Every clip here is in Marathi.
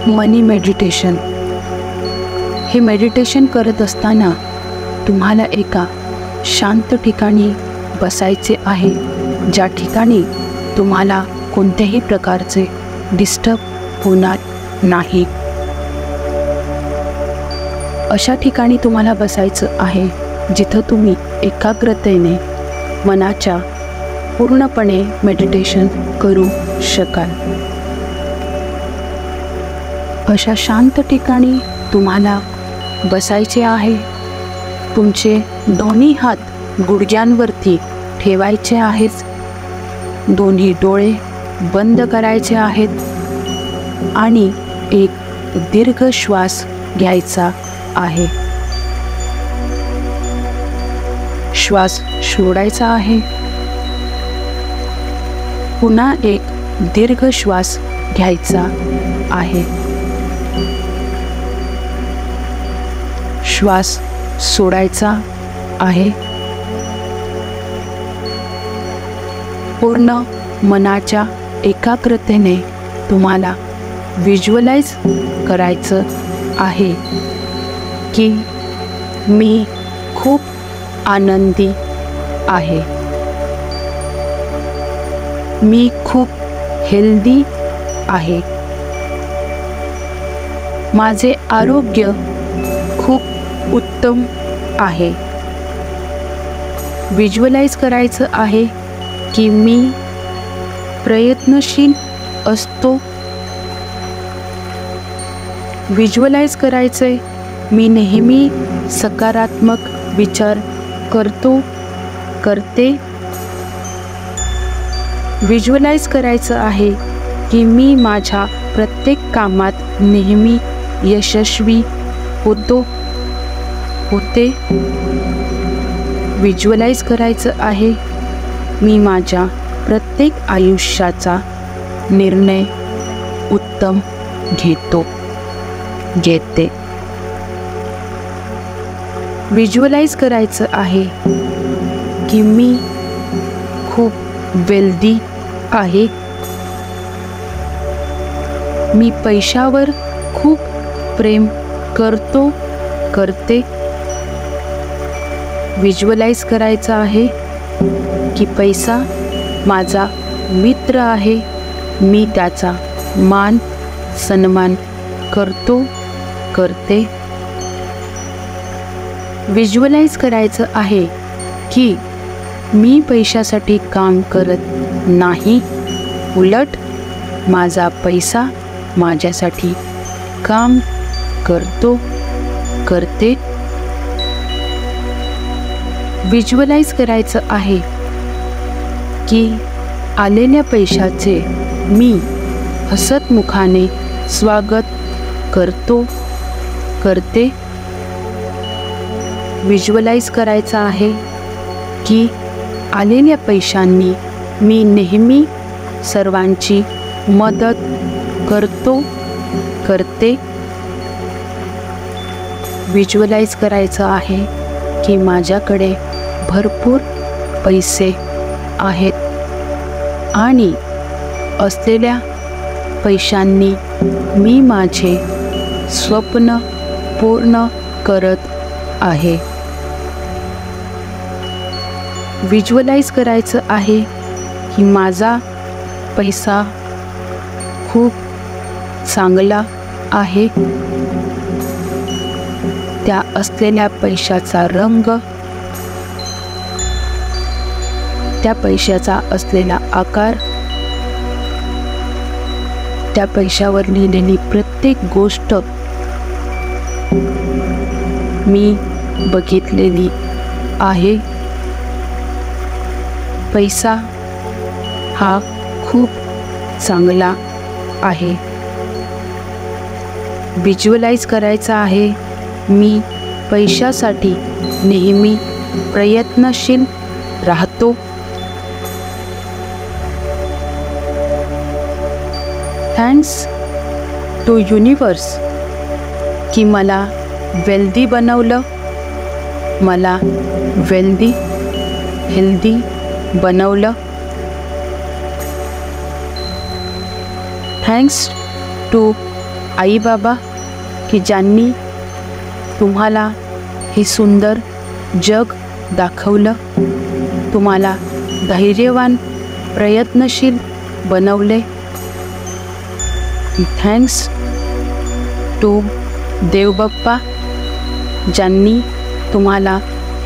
मनी मेडिटेशन. हे मेडिटेशन करत असताना तुम्हाला एका शांत ठिकाणी बसायचे आहे, ज्या ठिकाणी तुम्हाला कोणत्याही प्रकारचे डिस्टर्ब होणार नाही. अशा ठिकाणी तुम्हाला बसायचं आहे जिथं तुम्ही एकाग्रतेने मनाच्या पूर्णपणे मेडिटेशन करू शकाल. अशा शांत ठिकाणी तुम्हाला बसायचे आहे. तुमचे दोन्ही हात गुडघ्यांवरती ठेवायचे आहेत. दोन्ही डोळे बंद करायचे आहेत आणि एक दीर्घ श्वास घ्यायचा आहे. श्वास सोडायचा आहे. पुन्हा एक दीर्घ श्वास घ्यायचा आहे. श्वास सोडायचा आहे. पूर्ण मनाच्या एकाग्रतेने तुम्हाला व्हिज्युअलाइज करायचं आहे की मी खूप आनंदी आहे. मी खूप हेल्दी आहे. माझे आरोग्य खूप उत्तम आहे. व्हिज्युअलाइज करायचं आहे की मी प्रयत्नशील असतो. व्हिज्युअलाइज करायचंय मी नेहमी सकारात्मक विचार करते. व्हिज्युअलाइज करायचं आहे की मी माझ्या प्रत्येक कामात नेहमी यशस्वी होते. व्हिज्युअलाइज करायचं आहे मी माझ्या प्रत्येक आयुष्याचा निर्णय उत्तम घेते. व्हिज्युअलाइज करायचं आहे की मी खूप वेल्दी आहे. मी पैशावर खूप प्रेम करते. व्हिज्युअलाइज करायचं आहे की पैसा माझा मित्र आहे. मी त्याचा मान सन्मान करते. व्हिज्युअलाइज करायचं आहे की मी पैशासाठी काम करत नाही, उलट माझा पैसा माझ्यासाठी काम करते. व्हिज्युअलाइज करायचं आहे की आलेल्या पैशाचे मी हसतमुखाने स्वागत करते. व्हिज्युअलाइज करायचं आहे की आलेल्या पैशांनी मी नेहमी सर्वांची मदत करते. व्हिज्युअलाइज करायचं आहे की माझ्याकडे भरपूर पैसे आहेत आणि असलेल्या पैशांनी मी माझे स्वप्न पूर्ण करत आहे. व्हिज्युअलाइज करायचं आहे की माझा पैसा खूप चांगला आहे. त्या असलेल्या पैशाचा रंग, त्या पैशाचा असलेला आकार, त्या पैशावर लिहिलेली प्रत्येक गोष्ट मी बघितलेली आहे. पैसा हा खूप चांगला आहे. व्हिज्युअलाइज करायचा आहे मी पैशासाठी नेहमी प्रयत्नशील राहतो. थँक्स टू युनिवर्स की मला वेल्दी बनवलं, मला वेल्दी हेल्दी बनवलं. थँक्स टू आई बाबा की ज्यांनी तुम्हाला हे सुंदर जग दाखवलं, तुम्हाला धैर्यवान प्रयत्नशील बनवले. थँक्स टू देवबाप्पा ज्यांनी तुम्हाला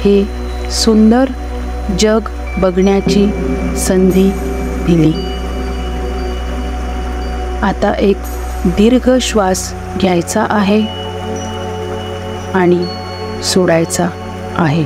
हे सुंदर जग बघण्याची संधी दिली. आता एक दीर्घ श्वास घ्यायचा आहे आणि सोडायचा आहे.